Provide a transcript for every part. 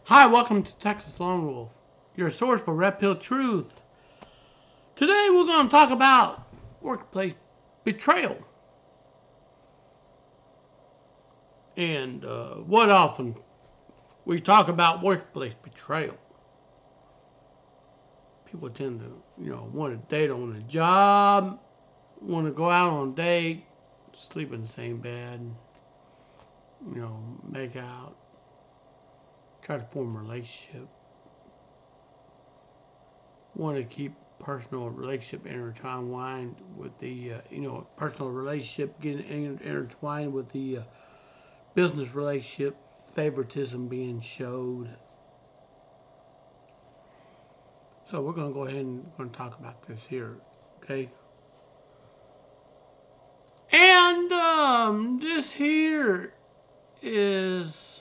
Hi, welcome to Texas Lone Wolf, your source for Red Pill Truth. Today we're going to talk about workplace betrayal and what often we talk about workplace betrayal. People tend to, want to date on the job, want to go out on a date, sleep in the same bed, make out, try to form a relationship, want to keep personal relationship intertwined with the personal relationship getting intertwined with the business relationship, favoritism being showed. So we're going to go ahead and we're going to talk about this here, okay? And this here is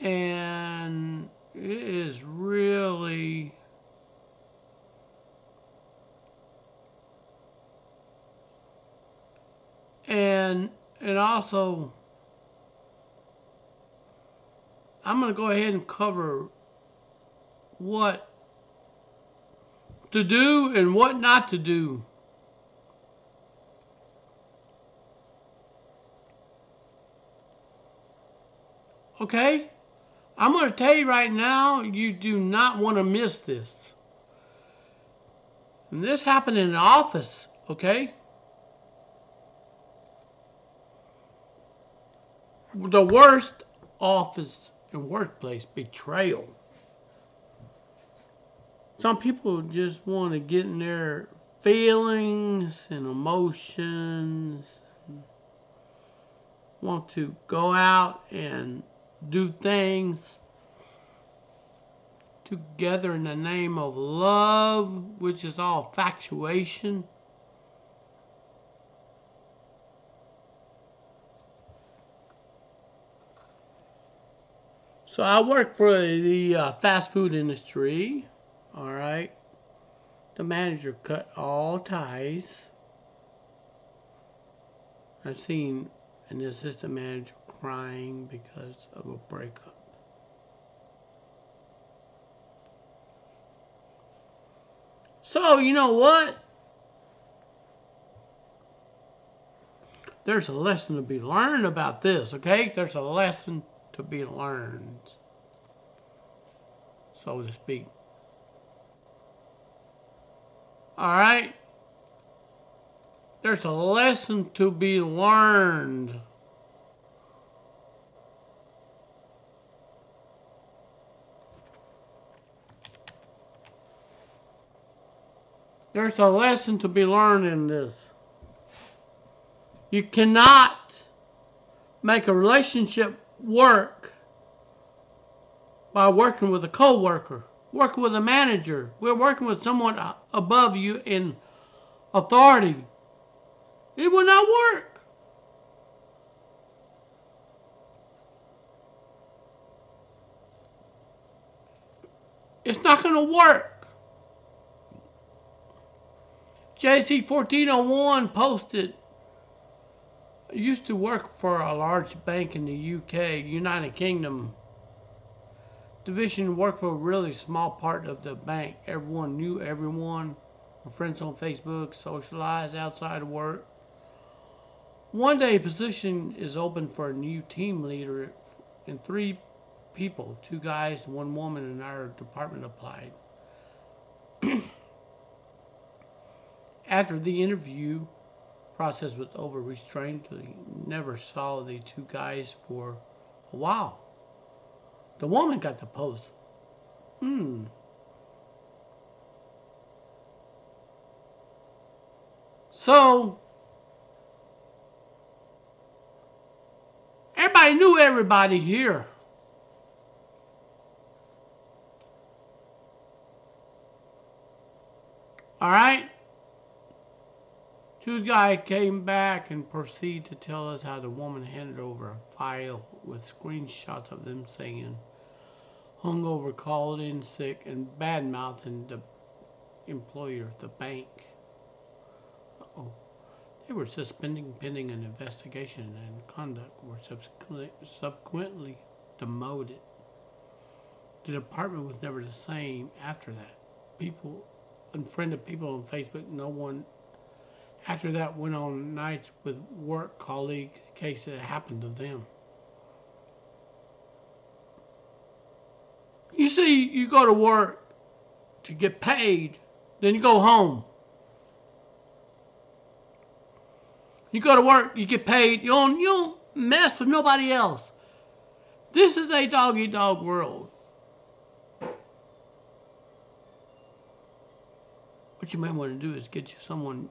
and it is really and also I'm going to go ahead and cover what to do and what not to do. Okay? I'm going to tell you right now, you do not want to miss this. And this happened in the office, okay? The worst office and workplace betrayal. Some people just want to get in their feelings and emotions, want to go out and do things together in the name of love, which is all factuation. So I work for the fast food industry, all right. The manager cut all ties. I've seen an assistant manager crying because of a breakup. So, you know what? There's a lesson to be learned about this, okay? There's a lesson to be learned, so to speak. All right? There's a lesson to be learned. There's a lesson to be learned in this. You cannot make a relationship work by working with a co-worker, working with a manager. We're working with someone above you in authority. It will not work. It's not going to work. JC1401 posted, I used to work for a large bank in the UK, United Kingdom. Division worked for a really small part of the bank. Everyone knew everyone. Were friends on Facebook, socialized outside of work. One day, a position is open for a new team leader, and 3 people, 2 guys, 1 woman, in our department applied. After the interview process was over, we strangely never saw the 2 guys for a while. The woman got the post. So, everybody knew everybody here. All right? 2 guy came back and proceeded to tell us how the woman handed over a file with screenshots of them saying hungover, called in sick, and bad mouthing the employer, the bank. Uh-oh. They were suspended pending an investigation and conduct were subsequently demoted. The department was never the same after that. People unfriended people on Facebook. No one after that went on nights with work colleagues in case it happened to them. You see, you go to work to get paid, then you go home. You go to work, you get paid, you don't mess with nobody else. This is a dog-eat-dog world. What you may want to do is get you someone,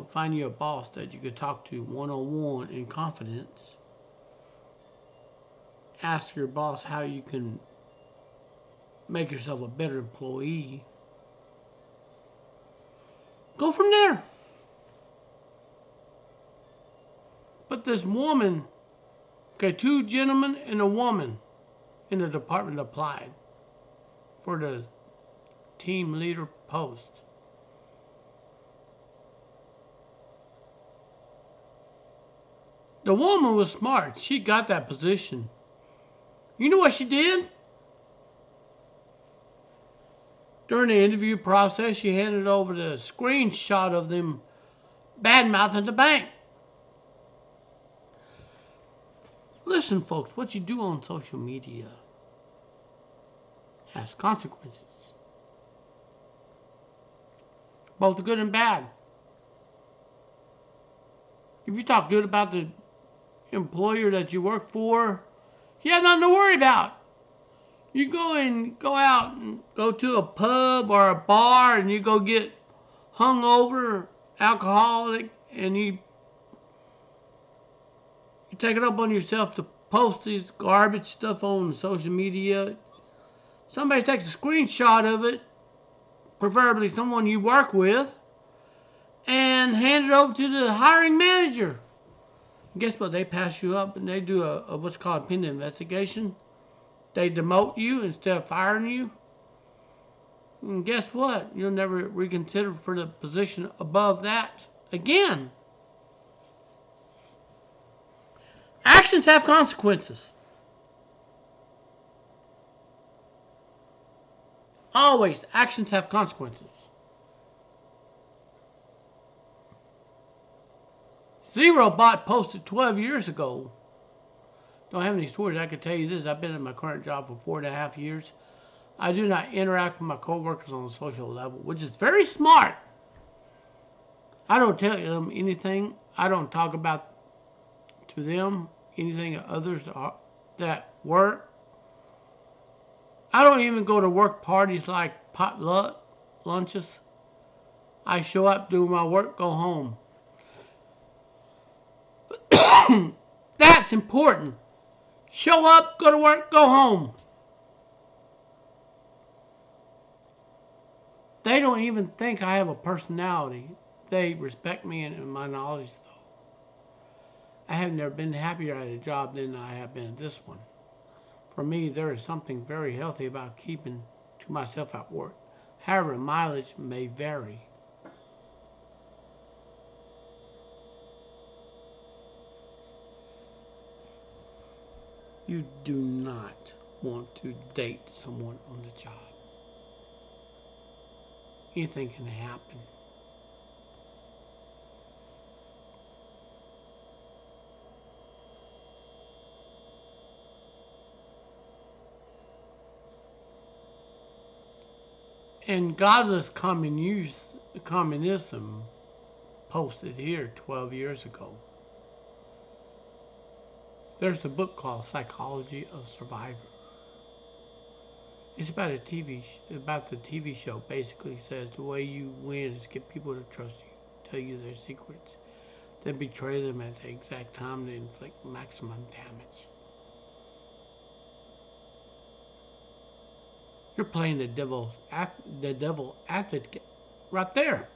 find you a boss that you could talk to one-on-one in confidence. Ask your boss how you can make yourself a better employee. Go from there. But this woman, okay, 2 gentlemen and a woman in the department applied for the team leader post. The woman was smart. She got that position. You know what she did? During the interview process, she handed over the screenshot of them bad-mouthing the bank. Listen, folks, what you do on social media has consequences. Both good and bad. If you talk good about the employer that you work for, you have nothing to worry about. You go out and go to a pub or a bar and you go get hungover, alcoholic, and you take it up on yourself to post this garbage stuff on social media. Somebody takes a screenshot of it, preferably someone you work with, and hand it over to the hiring manager. And guess what? They pass you up and they do a what's called a pending investigation. They demote you instead of firing you. And guess what? You'll never reconsider for the position above that again. Actions have consequences. Always, actions have consequences. ZeroBot posted 12 years ago. Don't have any stories. I can tell you this. I've been in my current job for 4.5 years. I do not interact with my coworkers on a social level, which is very smart. I don't tell them anything. I don't talk about to them anything that others that work. I don't even go to work parties like potluck lunches. I show up, do my work, go home. That's important. Show up, go to work, go home. They don't even think I have a personality. They respect me and my knowledge, though. I have never been happier at a job than I have been at this one. For me, there is something very healthy about keeping to myself at work. However, mileage may vary. You do not want to date someone on the job. Anything can happen. And godless communism posted here 12 years ago. There's a book called Psychology of Survivor. It's about the TV show. Basically says the way you win is get people to trust you, tell you their secrets, then betray them at the exact time to inflict maximum damage. You're playing the devil advocate right there.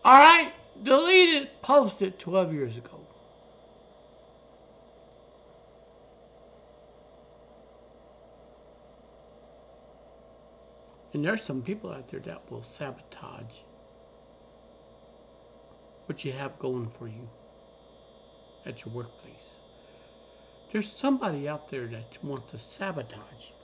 Alright? Deleted, posted 12 years ago. And there's some people out there that will sabotage what you have going for you at your workplace. There's somebody out there that wants to sabotage you.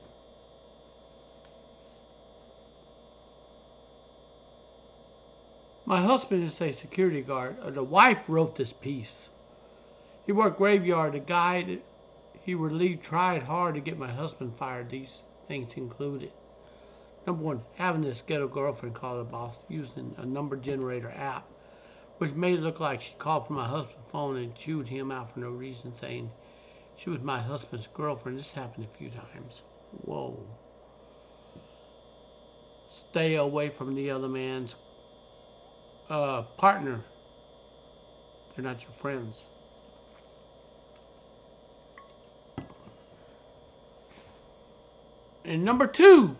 My husband is a security guard. The wife wrote this piece. He worked graveyard. The guy that he relieved tried hard to get my husband fired. These things included: number one, having this ghetto girlfriend call the boss using a number generator app, which made it look like she called from my husband's phone and chewed him out for no reason, saying she was my husband's girlfriend. This happened a few times. Whoa. Stay away from the other man's partner. They're not your friends. And number two,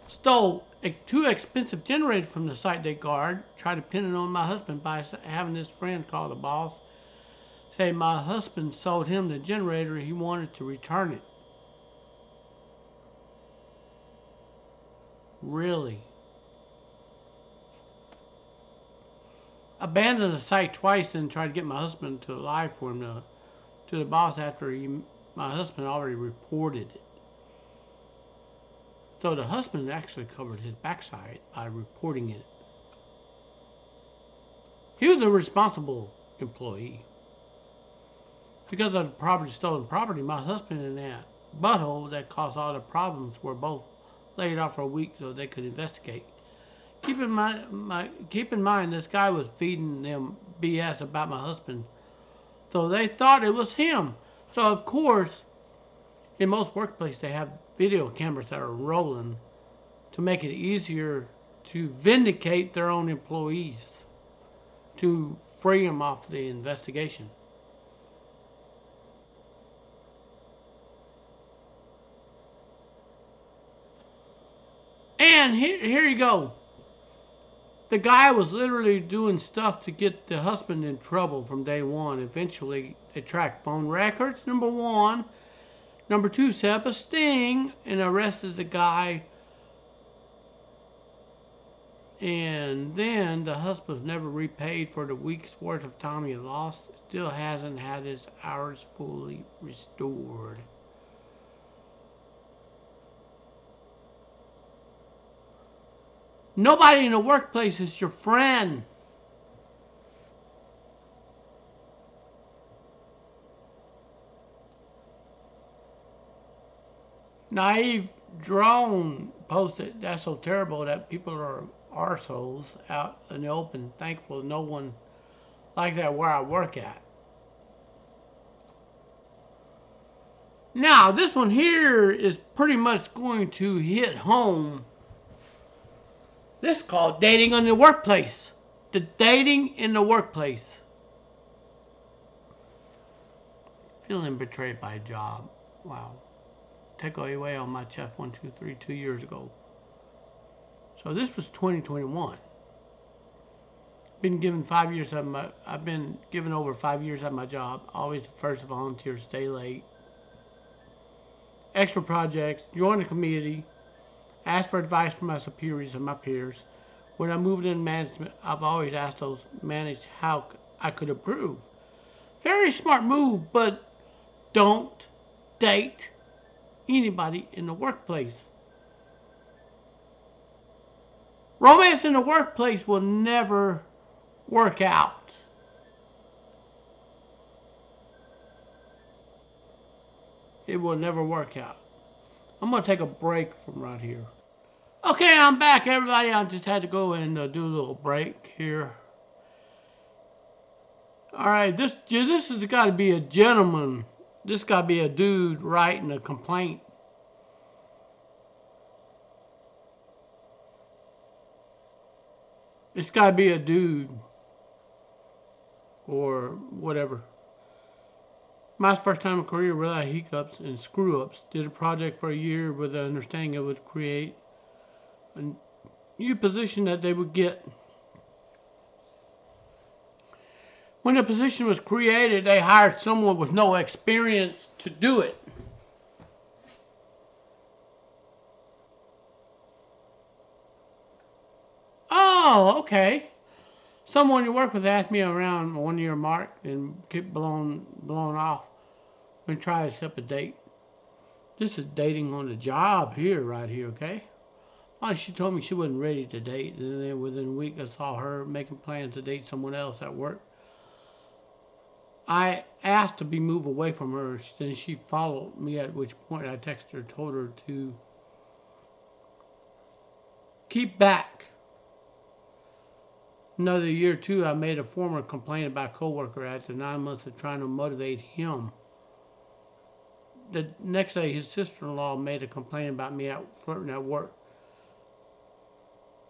stole a too expensive generator from the site they guard. Tried to pin it on my husband by having this friend call the boss. Say my husband sold him the generator and he wanted to return it. Really? Abandoned the site twice and tried to get my husband to lie for him to the boss after my husband already reported it. So the husband actually covered his backside by reporting it. He was a responsible employee. Because of the stolen property, my husband and that butthole that caused all the problems were both laid off for a week so they could investigate. Keep in mind, this guy was feeding them BS about my husband, so they thought it was him. So of course, in most workplaces they have video cameras that are rolling to make it easier to vindicate their own employees, to free them off the investigation. And here you go. The guy was literally doing stuff to get the husband in trouble from day one. Eventually, they tracked phone records, number one. Number two, set up a sting and arrested the guy. And then the husband was never repaid for the week's worth of time he lost. Still hasn't had his hours fully restored. Nobody in the workplace is your friend. Naive Drone posted, that's so terrible that people are arseholes out in the open. Thankful no one like that where I work at. Now, this one here is pretty much going to hit home. This is called dating in the workplace. The dating in the workplace. Feeling betrayed by a job. Wow. Take away on my chest 1, 2, 3, 2 years ago. So this was 2021. I've been given over 5 years at my job. Always the first volunteer, stay late. Extra projects, join the committee, ask for advice from my superiors and my peers. When I moved in management, I've always asked those managed how I could improve. Very smart move, but don't date anybody in the workplace. Romance in the workplace will never work out. It will never work out. I'm going to take a break from right here. Okay, I'm back, everybody. I just had to go and do a little break here. Alright, this has got to be a gentleman. This got to be a dude writing a complaint. It's got to be a dude. Or whatever. My first time in career without hiccups and screw-ups. Did a project for a year with the understanding it would create a new position that they would get. When the position was created, they hired someone with no experience to do it. Oh, okay. Someone you work with asked me around 1 year mark and kept blown off when trying to set up a date. This is dating on the job here, right here, okay? Oh, she told me she wasn't ready to date, and then within a week I saw her making plans to date someone else at work. I asked to be moved away from her, then she followed me, at which point I texted her, told her to keep back. Another year or two, I made a former complaint about a coworker after 9 months of trying to motivate him. The next day, his sister-in-law made a complaint about me out flirting at work.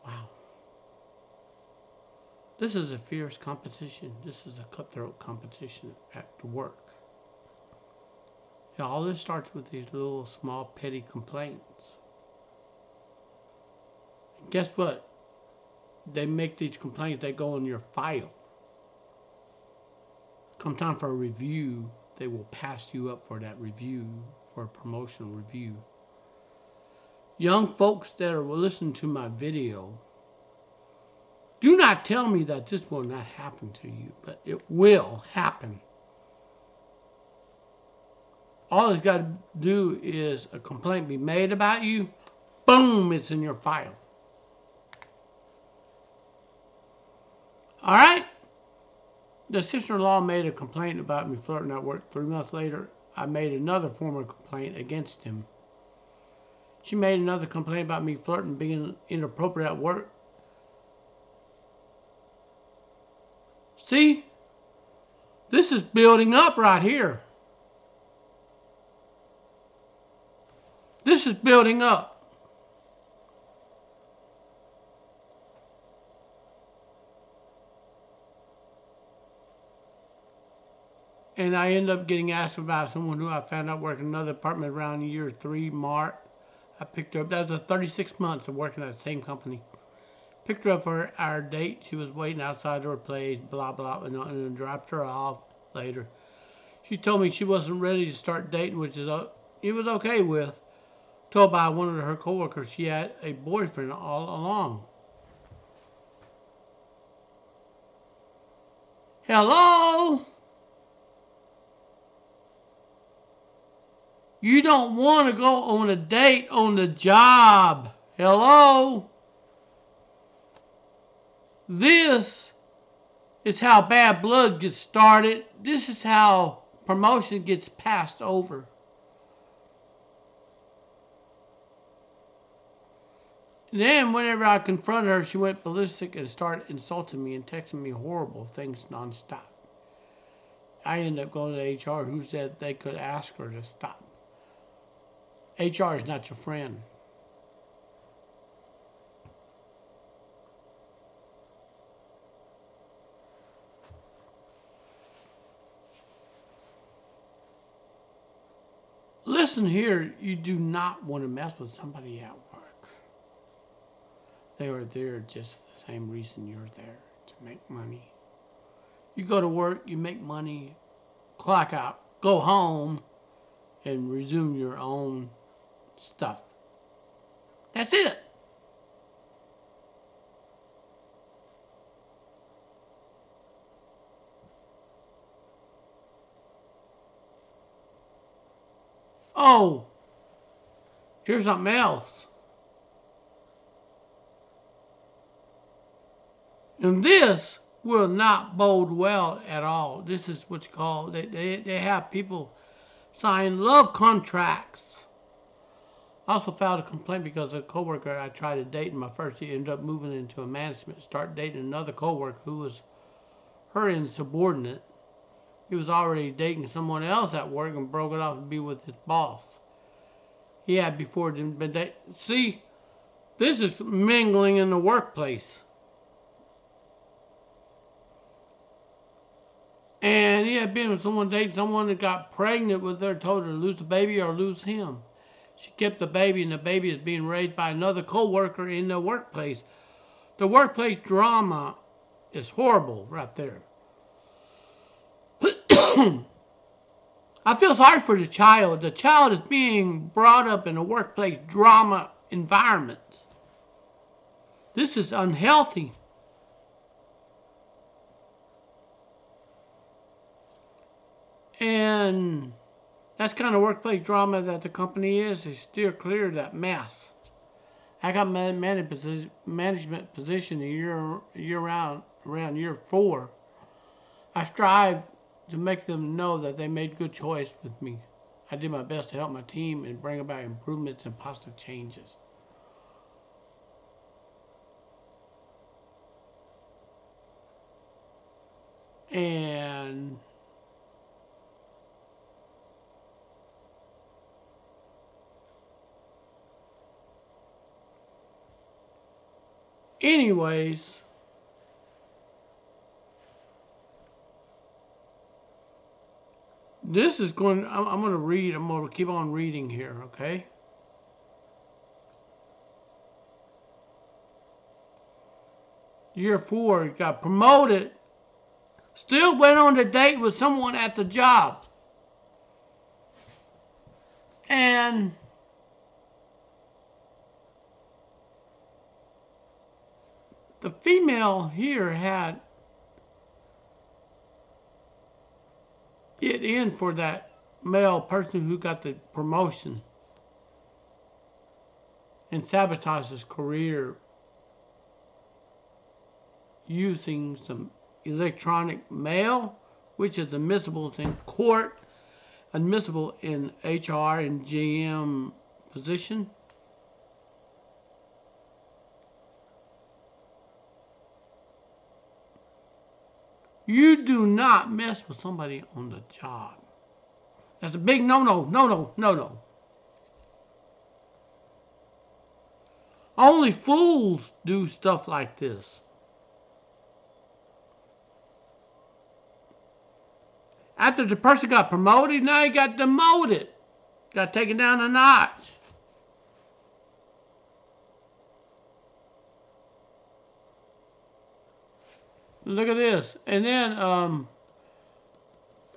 Wow. This is a fierce competition. This is a cutthroat competition at work. Yeah, all this starts with these little, small, petty complaints. And guess what? They make these complaints, they go in your file. Come time for a review, they will pass you up for that review, for a promotional review. Young folks that are listening to my video, do not tell me that this will not happen to you, but it will happen. All it's got to do is a complaint be made about you, boom, it's in your file. All right? The sister-in-law made a complaint about me flirting at work. 3 months later, I made another formal complaint against him. She made another complaint about me flirting, being inappropriate at work. See? This is building up right here. This is building up. And I end up getting asked about someone who I found out worked in another department around year 3 mark. I picked her up. That was 36 months of working at the same company. Picked her up for our date. She was waiting outside her place, blah, blah, and then dropped her off later. She told me she wasn't ready to start dating, which is it was okay with. Told by one of her coworkers she had a boyfriend all along. Hello? You don't want to go on a date on the job. Hello? This is how bad blood gets started. This is how promotion gets passed over. Then whenever I confronted her, she went ballistic and started insulting me and texting me horrible things nonstop. I ended up going to HR, who said they could ask her to stop. HR is not your friend. Listen here, you do not want to mess with somebody at work. They are there just the same reason you're there, to make money. You go to work, you make money, clock out, go home, and resume your own stuff. That's it. Oh, here's something else. And this will not bode well at all. This is what's called, they have people sign love contracts. I also filed a complaint because a coworker I tried to date in my first year ended up moving into a management, start dating another coworker who was her insubordinate. He was already dating someone else at work and broke it off to be with his boss. He had before been dating. See, this is mingling in the workplace. And he had been with someone, dating someone that got pregnant with her, told her to lose the baby or lose him. She kept the baby, and the baby is being raised by another co-worker in the workplace. The workplace drama is horrible right there. I feel sorry for the child. The child is being brought up in a workplace drama environment. This is unhealthy. And that's kind of workplace drama that the company is. They steer clear of that mess. I got management position around year 4. I strive to make them know that they made good choice with me. I did my best to help my team and bring about improvements and positive changes. And anyways, this is going, I'm going to read, I'm going to keep on reading here, okay? Year 4, got promoted, still went on a date with someone at the job. And the female here had it in for that male person who got the promotion and sabotaged his career using some electronic mail, which is admissible in court, admissible in HR and GM position. You do not mess with somebody on the job. That's a big no-no, no-no, no-no. Only fools do stuff like this. After the person got promoted, now he got demoted. Got taken down a notch. Look at this. And then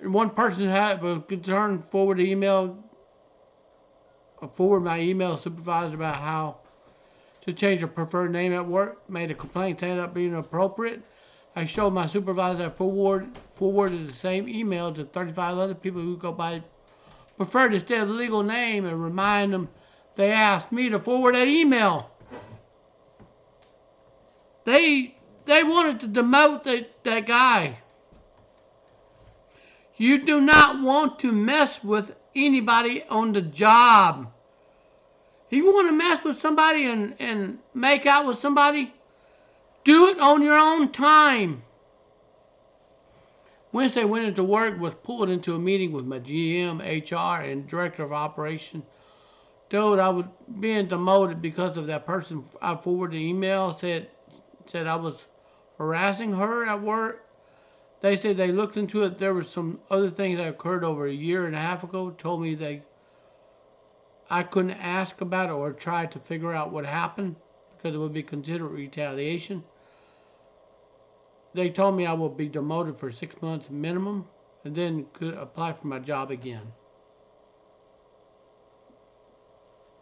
one person had a concern, forward my email supervisor about how to change a preferred name at work. Made a complaint, ended up being appropriate. I showed my supervisor that forwarded the same email to 35 other people who go by preferred instead of the legal name and remind them they asked me to forward that email. They wanted to demote that guy. You do not want to mess with anybody on the job. If you want to mess with somebody and make out with somebody, do it on your own time. Wednesday went into work, was pulled into a meeting with my GM, HR, and director of operations. Told I was being demoted because of that person. I forwarded the email, said I was harassing her at work. They said they looked into it. There were some other things that occurred over a year and a half ago. Told me I couldn't ask about it or try to figure out what happened because it would be considered retaliation. They told me I would be demoted for 6 months minimum and then could apply for my job again.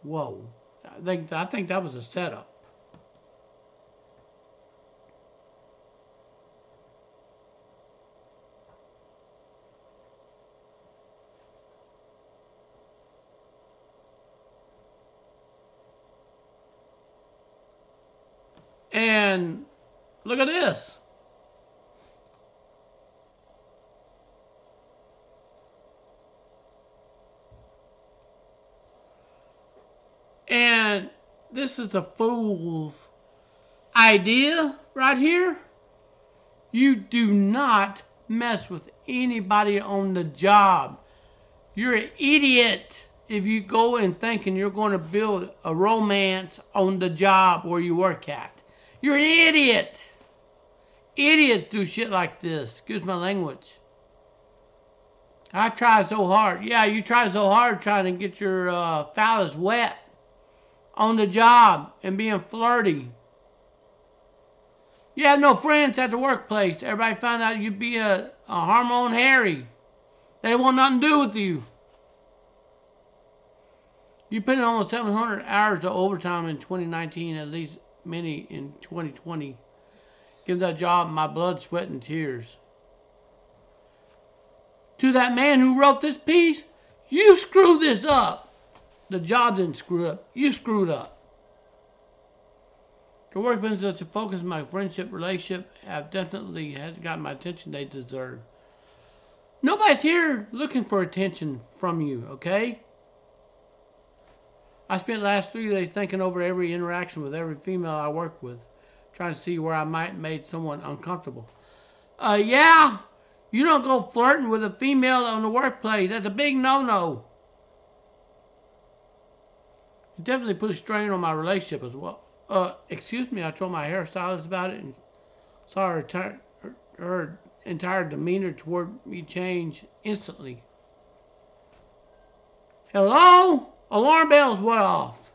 Whoa. I think that was a setup. And look at this. And this is the fool's idea right here. You do not mess with anybody on the job. You're an idiot if you go and thinking you're going to build a romance on the job where you work at. You're an idiot. Idiots do shit like this. Excuse my language. I try so hard. Yeah, you try so hard trying to get your phallus wet on the job and being flirty. You had no friends at the workplace. Everybody found out you'd be a hormone Harry. They want nothing to do with you. You put in almost 700 hours of overtime in 2019, at least many in 2020. Give that job my blood, sweat, and tears. To that man who wrote this piece, you screwed this up. The job didn't screw up. You screwed up. The work business to focus on my friendship relationship have definitely has gotten my attention they deserve. Nobody's here looking for attention from you, okay? I spent the last 3 days thinking over every interaction with every female I worked with, trying to see where I might have made someone uncomfortable. Yeah, you don't go flirting with a female on the workplace. That's a big no-no. It definitely put a strain on my relationship as well. Excuse me, I told my hairstylist about it and saw her entire demeanor toward me change instantly. Hello? Alarm bells went off.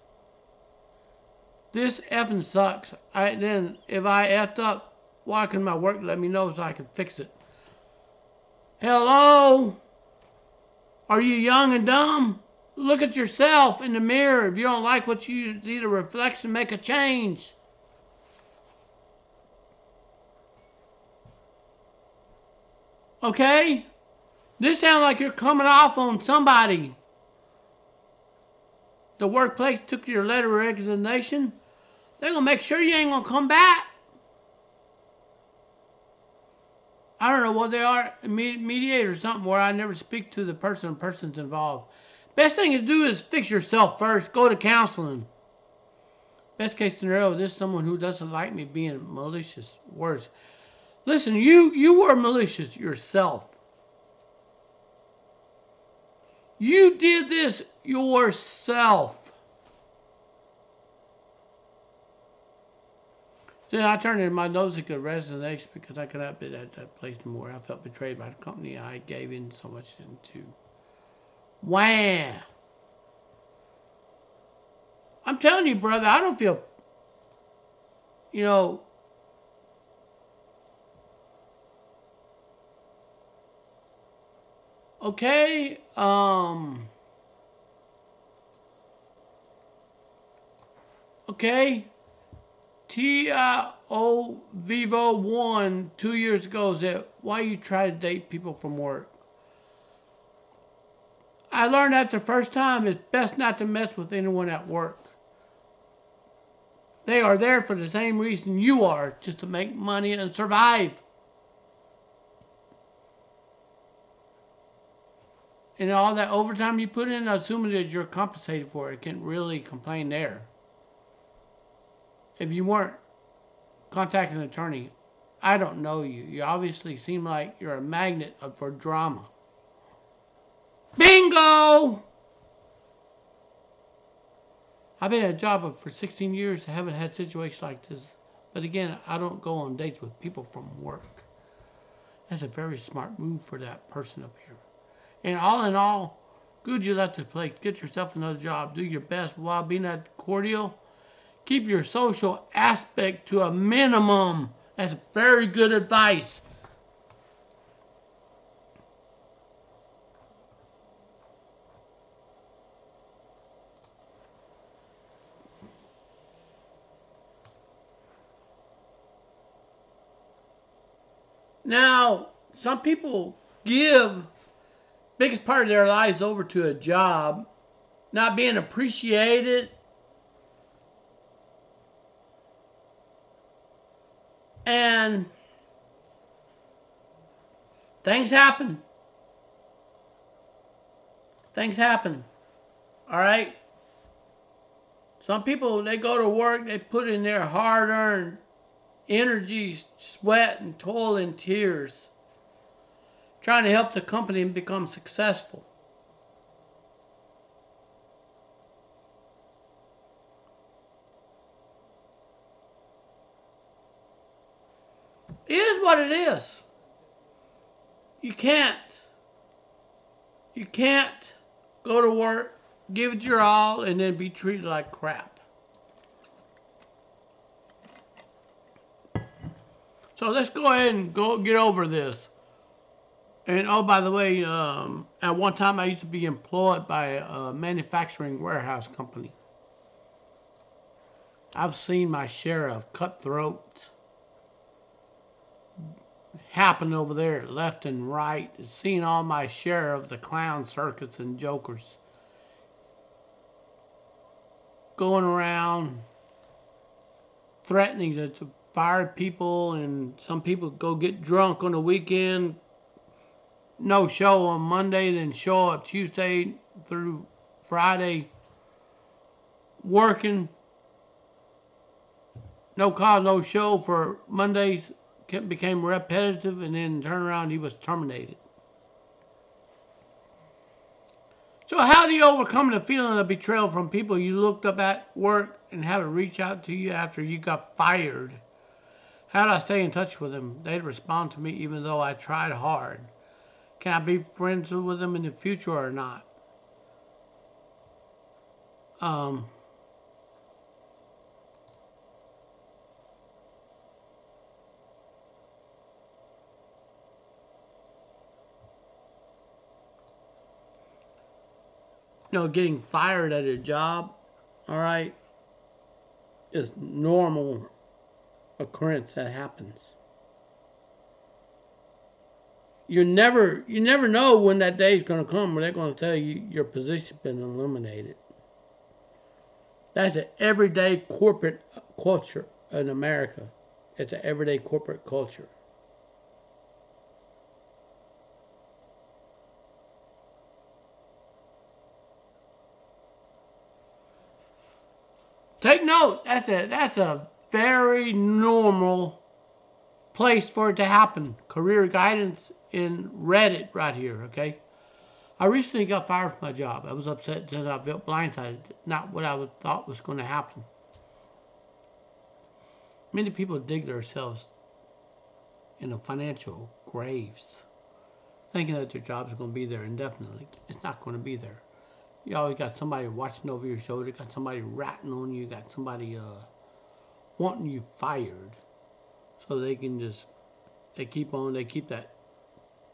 This effing sucks. If I effed up, why couldn't my work let me know so I could fix it? Hello? Are you young and dumb? Look at yourself in the mirror. If you don't like what you see, the reflection, make a change. Okay? This sounds like you're coming off on somebody. The workplace took your letter of resignation. They're going to make sure you ain't going to come back. I don't know what they are, mediator or something, where I never speak to the person's involved. Best thing to do is fix yourself first. Go to counseling. Best case scenario, this is someone who doesn't like me being malicious. Worse. Listen, you were malicious yourself. You did this yourself. Then I turned in my notice of resignation because I could not be at that place anymore. I felt betrayed by the company I gave in so much into. Wham! I'm telling you, brother, I don't feel, okay, okay, T.I.O. Vivo 1 2 years ago said, why you try to date people from work? I learned that the first time it's best not to mess with anyone at work. They are there for the same reason you are, just to make money and survive. And all that overtime you put in, assuming that you're compensated for it, can't really complain there. If you weren't contacting an attorney, I don't know you. You obviously seem like you're a magnet for drama. Bingo! I've been at a job for 16 years. I haven't had situations like this. But again, I don't go on dates with people from work. That's a very smart move for that person up here. And all in all, good you left the place. Get yourself another job. Do your best while being that cordial. Keep your social aspect to a minimum. That's very good advice. Now, some people give biggest part of their lives over to a job, not being appreciated, and things happen. Things happen. All right? Some people, they go to work, they put in their hard-earned energy, sweat, and toil and tears, trying to help the company become successful. It is what it is. You can't go to work, give it your all, and then be treated like crap. So let's go ahead and get over this. And oh, by the way, at one time I used to be employed by a manufacturing warehouse company. I've seen my share of cutthroats happen over there, left and right. Seen all my share of the clown circuits and jokers going around threatening to fire people, and some people go get drunk on the weekend, no show on Monday, then show up Tuesday through Friday working, no cause, no show for Mondays, became repetitive, and then turn around, he was terminated. So how do you overcome the feeling of betrayal from people you looked up at work and have to reach out to you after you got fired? How do I stay in touch with them? They'd respond to me even though I tried hard. Can I be friends with them in the future or not? Um, Getting fired at a job, all right, is normal occurrence that happens. You never know when that day is going to come where they're going to tell you your position's been eliminated. That's an everyday corporate culture in America. It's an everyday corporate culture. Take note. That's a very normal place for it to happen. Career guidance in Reddit right here. Okay. I recently got fired from my job. I was upset since I felt blindsided. Not what I thought was going to happen. Many people dig themselves in the financial graves, thinking that their job is going to be there indefinitely. It's not going to be there. You always got somebody watching over your shoulder, got somebody ratting on you, got somebody wanting you fired, so they can they keep that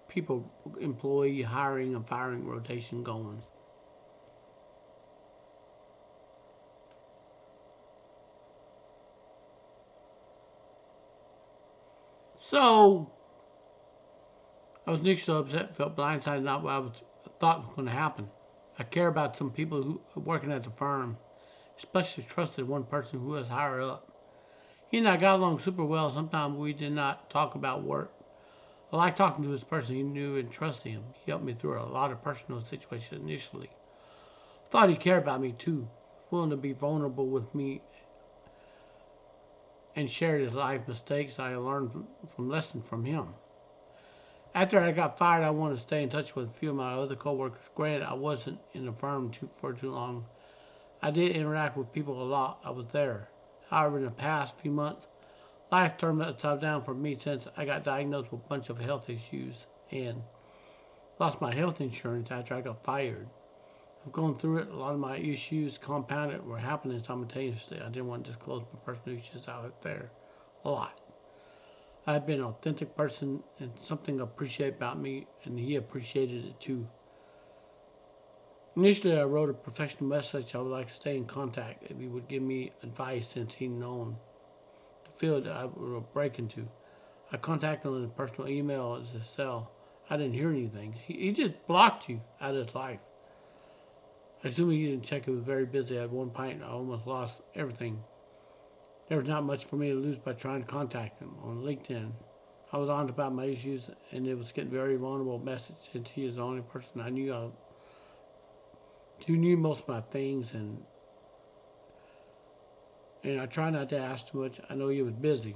people employee hiring and firing rotation going. So I was initially upset, felt blindsided, not what thought was going to happen. I care about some people who are working at the firm, especially trusted one person who was higher up. He and I got along super well. Sometimes we did not talk about work. I liked talking to this person. He knew and trusted him. He helped me through a lot of personal situations initially. I thought he cared about me too, willing to be vulnerable with me and shared his life mistakes I learned from lessons from him. After I got fired, I wanted to stay in touch with a few of my other coworkers. Granted, I wasn't in the firm for too long. I did interact with people a lot. I was there. However, in the past few months, life turned upside down for me since I got diagnosed with a bunch of health issues and lost my health insurance after I got fired. I've gone through it. A lot of my issues compounded were happening simultaneously. I didn't want to disclose my personal issues out there a lot. I've been an authentic person and something I appreciate about me, and he appreciated it too. Initially, I wrote a professional message. I would like to stay in contact if he would give me advice since he known the field I would break into. I contacted him in a personal email as his cell. I didn't hear anything. He just blocked you out of his life. Assuming he didn't check, he was very busy. I had one pint and I almost lost everything. There was not much for me to lose by trying to contact him on LinkedIn. I was honest about my issues, and it was getting very vulnerable message since he is the only person I knew who knew most of my things, and I try not to ask too much. I know he was busy.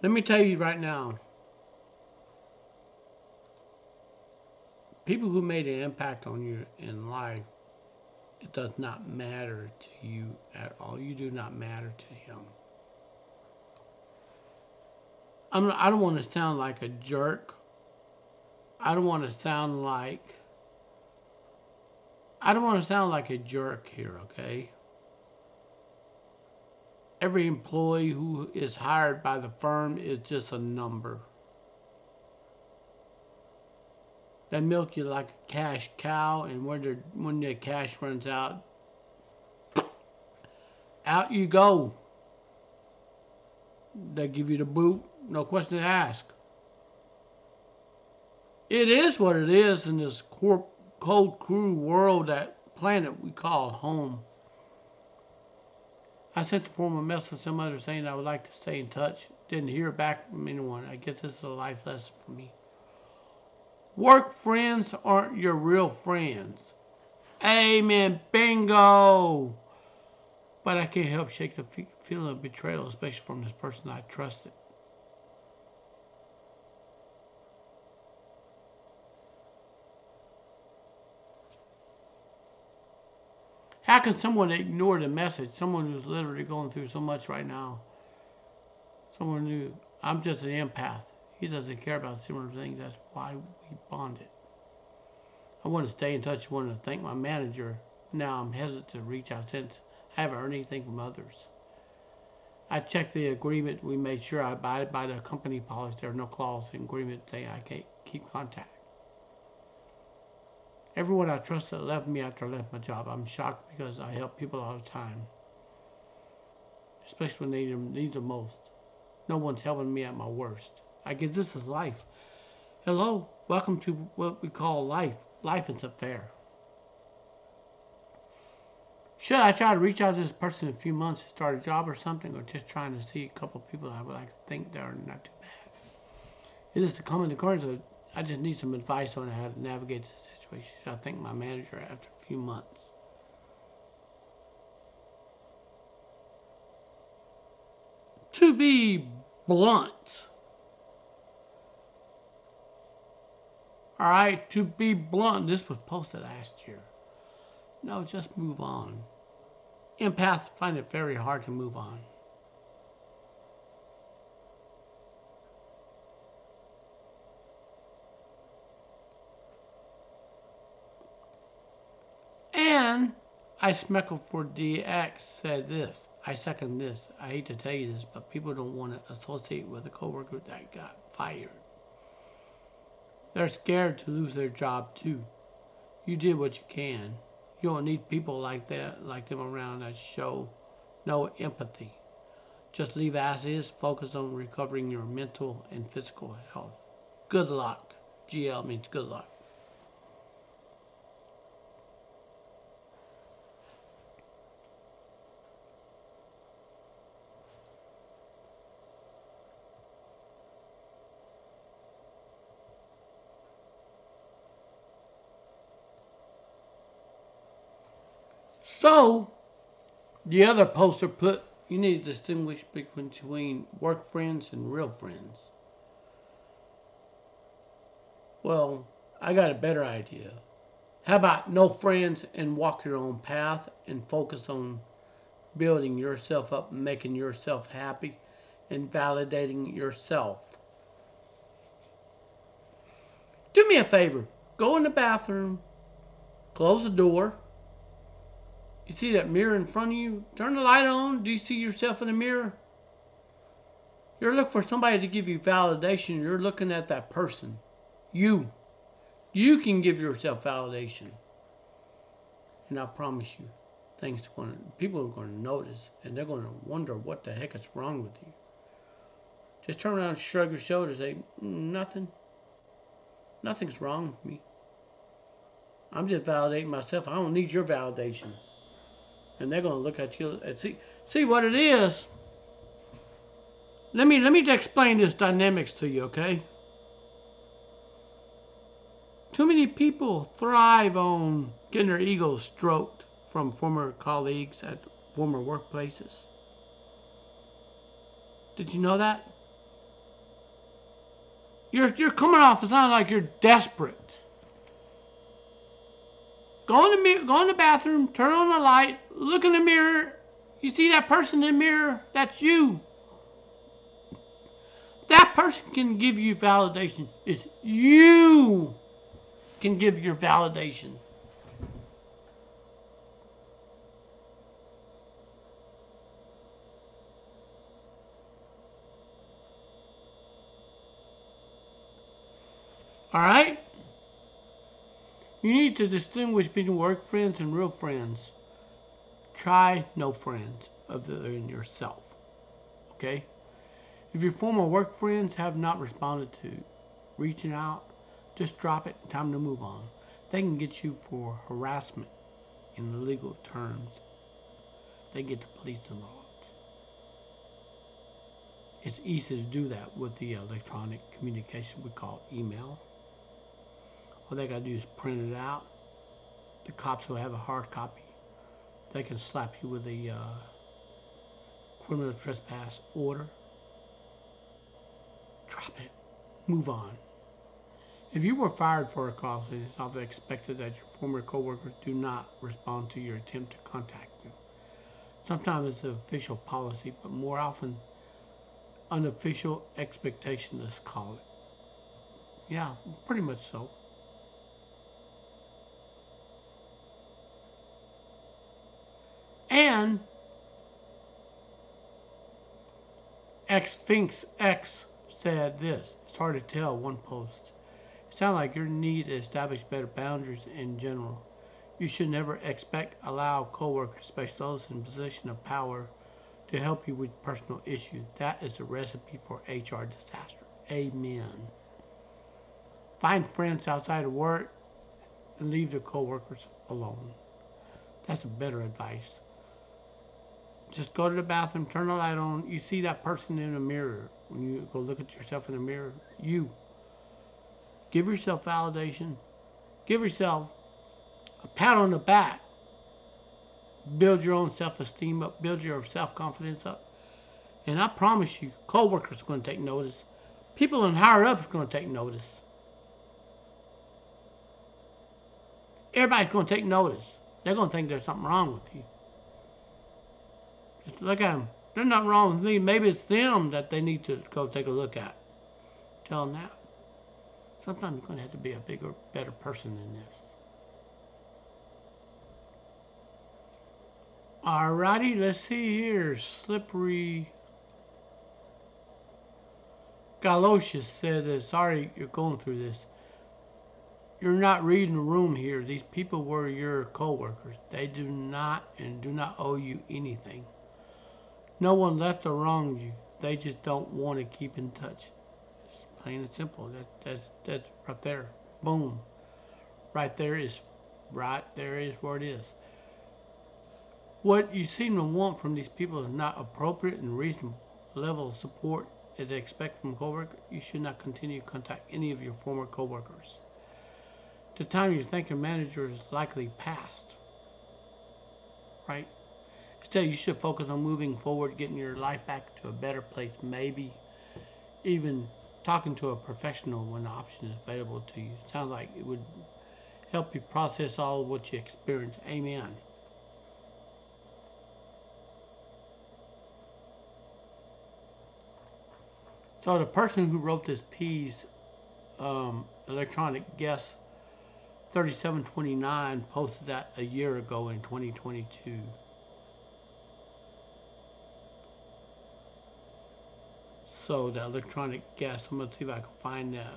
Let me tell you right now, people who made an impact on you in life, it does not matter to you at all. You do not matter to him. I don't want to sound like a jerk. I don't want to sound like I don't want to sound like a jerk here, okay? Every employee who is hired by the firm is just a number. They milk you like a cash cow, and when the cash runs out, out you go. They give you the boot, no question to ask. It is what it is in this cold, cruel world, that planet we call home. I sent the formal message to some other saying I would like to stay in touch. Didn't hear back from anyone. I guess this is a life lesson for me. Work friends aren't your real friends. Amen. Bingo. But I can't help shake the feeling of betrayal, especially from this person I trusted. How can someone ignore the message? Someone who's literally going through so much right now. Someone who, I'm just an empath. He doesn't care about similar things. That's why we bonded. I want to stay in touch. I want to thank my manager. Now I'm hesitant to reach out since I haven't heard anything from others. I checked the agreement. We made sure I abided by the company policy. There are no clause in agreement saying I can't keep contact. Everyone I trusted left me after I left my job. I'm shocked because I help people all the time, especially when they need them most. No one's helping me at my worst. I guess this is life. Hello, welcome to what we call life. Life isn't fair. Should I try to reach out to this person in a few months to start a job or something, or just trying to see a couple of people I would like to think they're not too bad? It is the common occurrence. I just need some advice on how to navigate the situation. Should I thank my manager after a few months? To be blunt. Alright, to be blunt, this was posted last year. No, just move on. Empaths find it very hard to move on. And I Smeckle for DX said this. I second this. I hate to tell you this, but people don't want to associate with a coworker that got fired. They're scared to lose their job too. You did what you can. You don't need people like them around that show no empathy. Just leave as is. Focus on recovering your mental and physical health. Good luck. GL means good luck. So, the other poster put, you need to distinguish between work friends and real friends. Well, I got a better idea. How about no friends and walk your own path and focus on building yourself up and making yourself happy and validating yourself? Do me a favor. Go in the bathroom, close the door. You see that mirror in front of you? Turn the light on. Do you see yourself in the mirror? You're looking for somebody to give you validation. You're looking at that person. You. You can give yourself validation. And I promise you, people are going to notice, and they're going to wonder what the heck is wrong with you. Just turn around and shrug your shoulders and say, nothing. Nothing's wrong with me. I'm just validating myself. I don't need your validation. And they're going to look at you and see what it is. Let me explain this dynamics to you, okay? Too many people thrive on getting their egos stroked from former colleagues at former workplaces. Did you know that? You're coming off as sounding like you're desperate. Go in the bathroom, turn on the light, look in the mirror. You see that person in the mirror? That's you. That person can give you validation. It's you can give your validation. Alright? You need to distinguish between work friends and real friends. Try no friends other than yourself. Okay? If your former work friends have not responded to reaching out, just drop it. Time to move on. They can get you for harassment in legal terms. They get the police involved. It's easy to do that with the electronic communication we call email. All they got to do is print it out. The cops will have a hard copy. They can slap you with a criminal trespass order. Drop it. Move on. If you were fired for a cause, it is often expected that your former coworkers do not respond to your attempt to contact you. Sometimes it's an official policy, but more often unofficial expectation, let's call it. Yeah, pretty much so. And Sphinx X said this. It's hard to tell, one post. It sounds like you need to establish better boundaries in general. You should never allow coworkers, especially those in a position of power, to help you with personal issues. That is a recipe for HR disaster. Amen. Find friends outside of work and leave the coworkers alone. That's a better advice. Just go to the bathroom, turn the light on. You see that person in the mirror. When you go look at yourself in the mirror, you give yourself validation. Give yourself a pat on the back. Build your own self-esteem up. Build your self-confidence up. And I promise you, co-workers are going to take notice. People in higher ups are going to take notice. Everybody's going to take notice. They're going to think there's something wrong with you. Just look at them. There's nothing wrong with me. Maybe it's them that they need to go take a look at. Tell them that. Sometimes you're going to have to be a bigger, better person than this. Alrighty, let's see here. Slippery Galoshes said, sorry you're going through this. You're not reading the room here. These people were your co-workers. They do not owe you anything. No one left or wronged you. They just don't want to keep in touch. It's plain and simple. That's right there. Boom. Right there is where it is. What you seem to want from these people is not appropriate and reasonable level of support as they expect from coworkers. You should not continue to contact any of your former coworkers. The time you think your manager is likely past, right? Instead, you should focus on moving forward, getting your life back to a better place, maybe even talking to a professional when the option is available to you. Sounds like it would help you process all of what you experienced. Amen. So the person who wrote this piece, electronic guest 3729, posted that a year ago in 2022. So the electronic guest, I'm going to see if I can find that.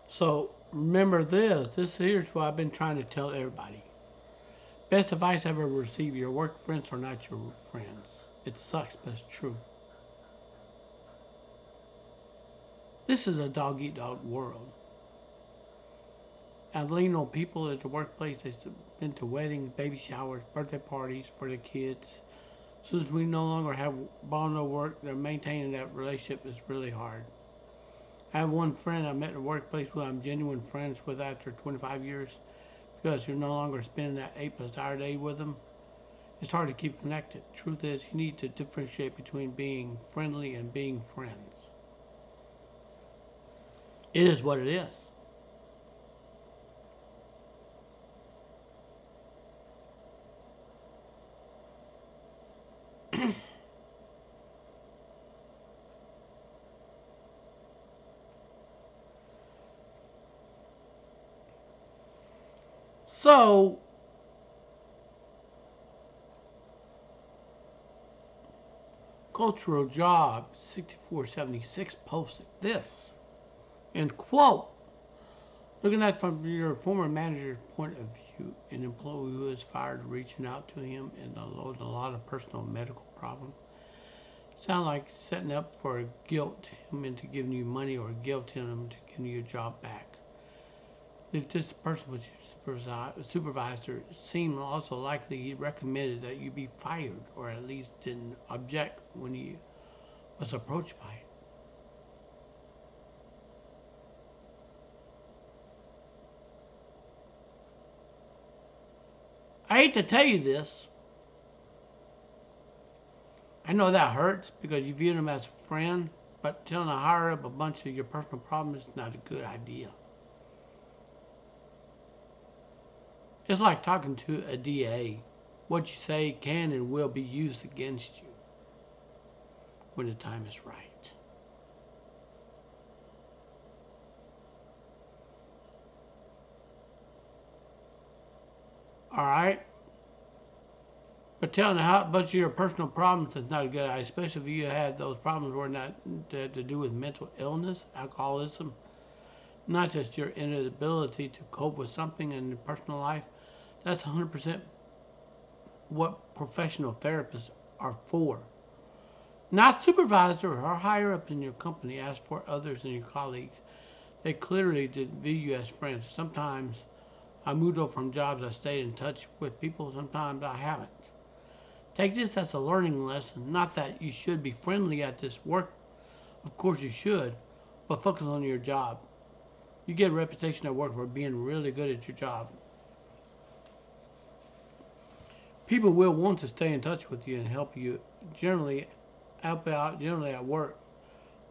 So remember this. Here's what I've been trying to tell everybody. Best advice I ever received: your work friends are not your friends. It sucks, but it's true. This is a dog eat dog world. I've leaned on people at the workplace. They've been to weddings, baby showers, birthday parties for the kids. Since we no longer have bond of work, maintaining that relationship is really hard. I have one friend I met at the workplace who I'm genuine friends with after 25 years. Because you're no longer spending that 8+ hour day with them, it's hard to keep connected. Truth is, you need to differentiate between being friendly and being friends. It is what it is. So, Cultural Job 6476 posted this, and quote, looking at from your former manager's point of view, an employee who is fired reaching out to him and unloading a lot of personal medical problems sound like setting up for a guilt him into giving you money or guilt him into giving you your job back. If this person was your supervisor, it seemed also likely he recommended that you be fired or at least didn't object when he was approached by it. I hate to tell you this. I know that hurts because you view them as a friend, but telling a higher up a bunch of your personal problems is not a good idea. It's like talking to a DA. What you say can and will be used against you when the time is right. Alright? But telling a bunch of your personal problems is not a good idea, especially if you have those problems were not to do with mental illness, alcoholism, not just your inability to cope with something in your personal life. That's 100% what professional therapists are for. Not supervisor or higher up in your company as for others and your colleagues. They clearly didn't view you as friends. Sometimes I moved over from jobs, I stayed in touch with people, sometimes I haven't. Take this as a learning lesson, not that you should be friendly at this work. Of course you should, but focus on your job. You get a reputation at work for being really good at your job. People will want to stay in touch with you and help you help out generally at work.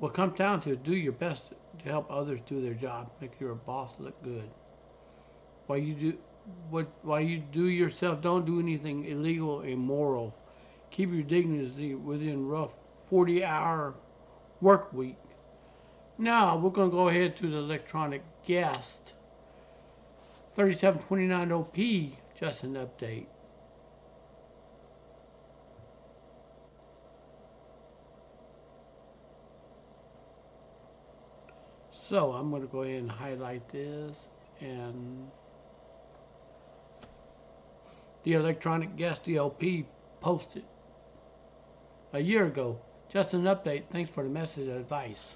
What comes down to is do your best to help others do their job, make your boss look good. While you do yourself, don't do anything illegal or immoral. Keep your dignity within rough 40-hour work week. Now we're going to go ahead to the electronic guest. 3729 OP, just an update. So I'm going to go ahead and highlight this, and the electronic guest DLP posted a year ago. Just an update. Thanks for the message and advice.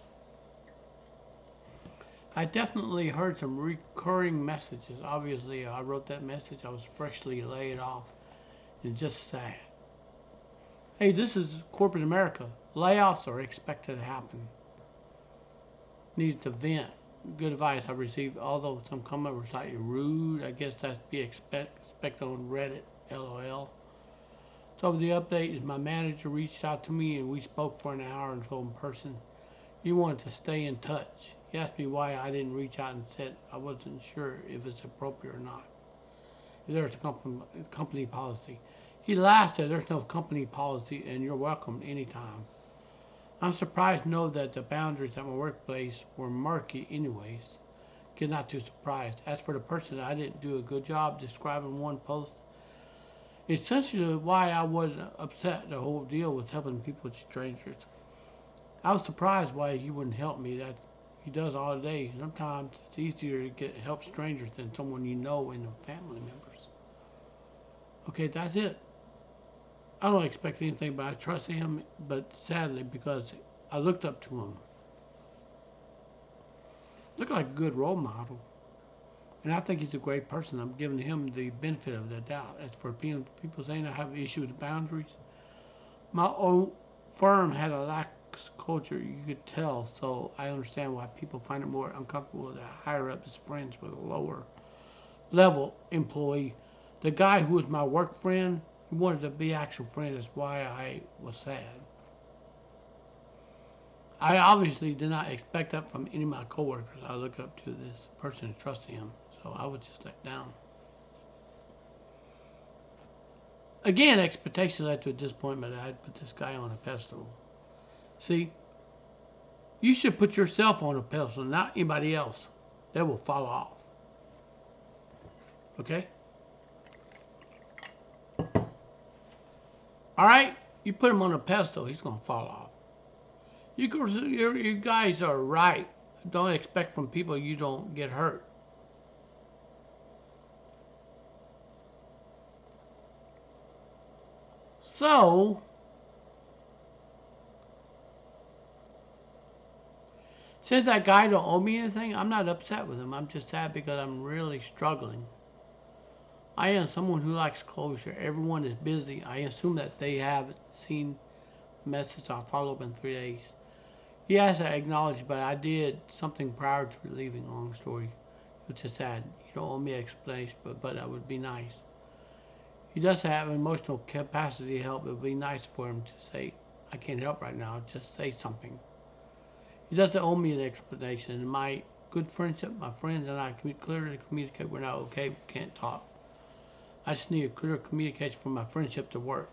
I definitely heard some recurring messages. Obviously, I wrote that message. I was freshly laid off and just sad. Hey, this is corporate America. Layoffs are expected to happen. Needed to vent. Good advice I received, although some comment were slightly rude. I guess that's to be expected on Reddit. LOL. So the update is my manager reached out to me and we spoke for an hour and told in person he wanted to stay in touch. He asked me why I didn't reach out and said I wasn't sure if it's appropriate or not. If there's a company policy. He laughed at there's no company policy and you're welcome anytime. I'm surprised to know that the boundaries at my workplace were murky anyways. Get not too surprised. As for the person, I didn't do a good job describing one post. Essentially why I wasn't upset. The whole deal was helping people with strangers. I was surprised why he wouldn't help me. That he does all day. Sometimes it's easier to help strangers than someone you know and family members. Okay, that's it. I don't expect anything, but I trust him. But sadly, because I looked up to him, looked like a good role model, and I think he's a great person. I'm giving him the benefit of the doubt. As for people saying I have an issue with boundaries, my own firm had a lax culture, you could tell, so I understand why people find it more uncomfortable that higher up is friends with a lower level employee. The guy who was my work friend, he wanted to be actual friend. That's why I was sad. I obviously did not expect that from any of my coworkers. I look up to this person and trust him, so I was just let down. Again, expectation led to a disappointment. I put this guy on a pedestal. See, you should put yourself on a pedestal, not anybody else. That will fall off. Okay? All right? You put him on a pedestal, he's going to fall off. You guys are right. Don't expect from people you don't get hurt. So, since that guy don't owe me anything, I'm not upset with him. I'm just sad because I'm really struggling. I am someone who likes closure. Everyone is busy. I assume that they haven't seen the message I followed up in 3 days. Yes, I acknowledge, but I did something prior to leaving. Long story. Which is sad. You don't owe me an explanation, but that would be nice. He does have emotional capacity to help. It would be nice for him to say, I can't help right now. Just say something. He doesn't owe me an explanation. In my good friendship, my friends and I clearly communicate we're not okay, we can't talk. I just need a clear communication for my friendship to work.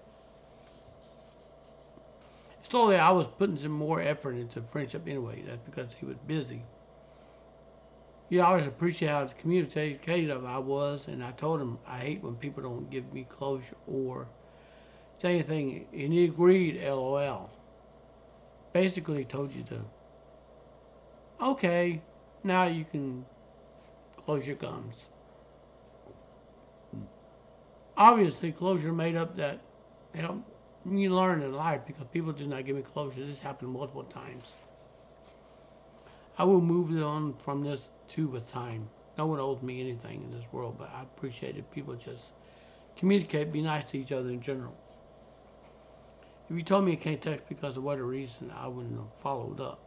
Slowly, I was putting some more effort into friendship anyway. That's because he was busy. He always appreciated how communicative I was, and I told him I hate when people don't give me closure or say anything, and he agreed, LOL. Basically, he told you to, okay, now you can close your gums. Obviously, closure made up that helped me learn in life because people do not give me closure. This happened multiple times. I will move on from this too with time. No one owes me anything in this world, but I appreciate it. People just communicate, be nice to each other in general. If you told me you can't text because of whatever reason, I wouldn't have followed up.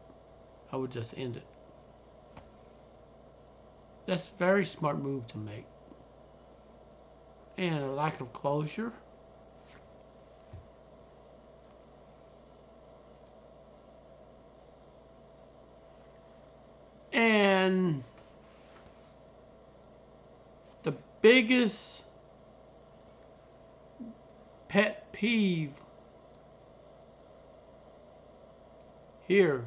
I would just end it. That's a very smart move to make. And a lack of closure. And the biggest pet peeve here.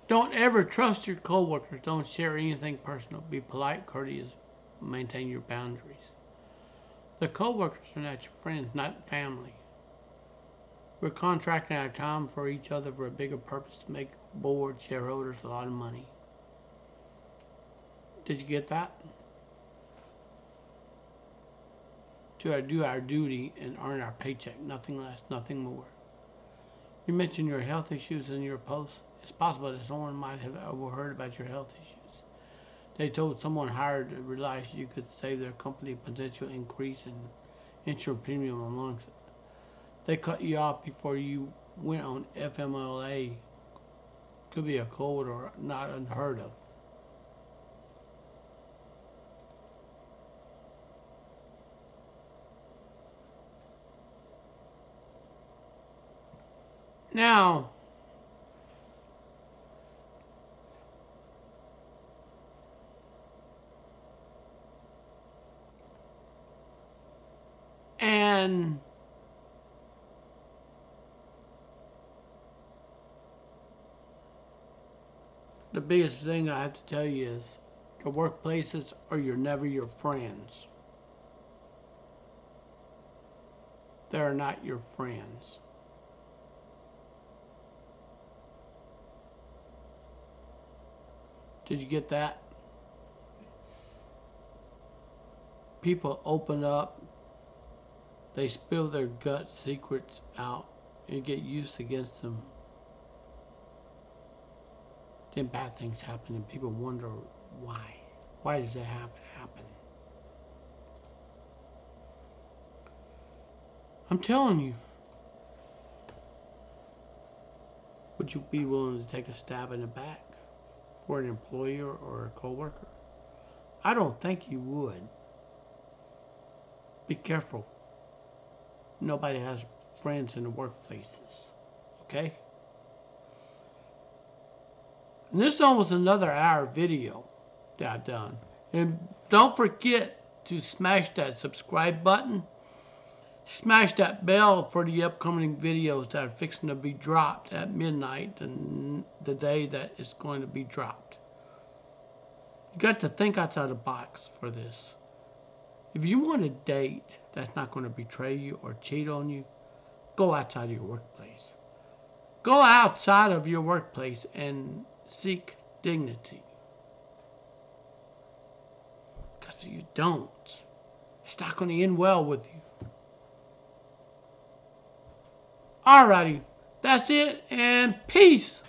Don't ever trust your coworkers. Don't share anything personal. Be polite, courteous, maintain your boundaries. The coworkers are not your friends, not family. We're contracting our time for each other for a bigger purpose to make board shareholders a lot of money. Did you get that? To do our duty and earn our paycheck, nothing less, nothing more. You mentioned your health issues in your post. It's possible that someone might have overheard about your health issues. They told someone hired to realize you could save their company a potential increase in insurance premium amongst it. They cut you off before you went on FMLA. Could be a code or not unheard of. Now, and the biggest thing I have to tell you is your workplaces are never your friends. They're not your friends. Did you get that? People open up, they spill their gut secrets out and get used against them. Then bad things happen and people wonder why. Why does that have to happen? I'm telling you. Would you be willing to take a stab in the back for an employer or a coworker? I don't think you would. Be careful. Nobody has friends in the workplaces. Okay? And this is almost another hour video that I've done. And don't forget to smash that subscribe button. Smash that bell for the upcoming videos that are fixing to be dropped at midnight and the day that it's going to be dropped. You got to think outside the box for this. If you want a date that's not going to betray you or cheat on you, go outside of your workplace. Go outside of your workplace and seek dignity. Because if you don't, it's not going to end well with you. Alrighty, that's it, and peace.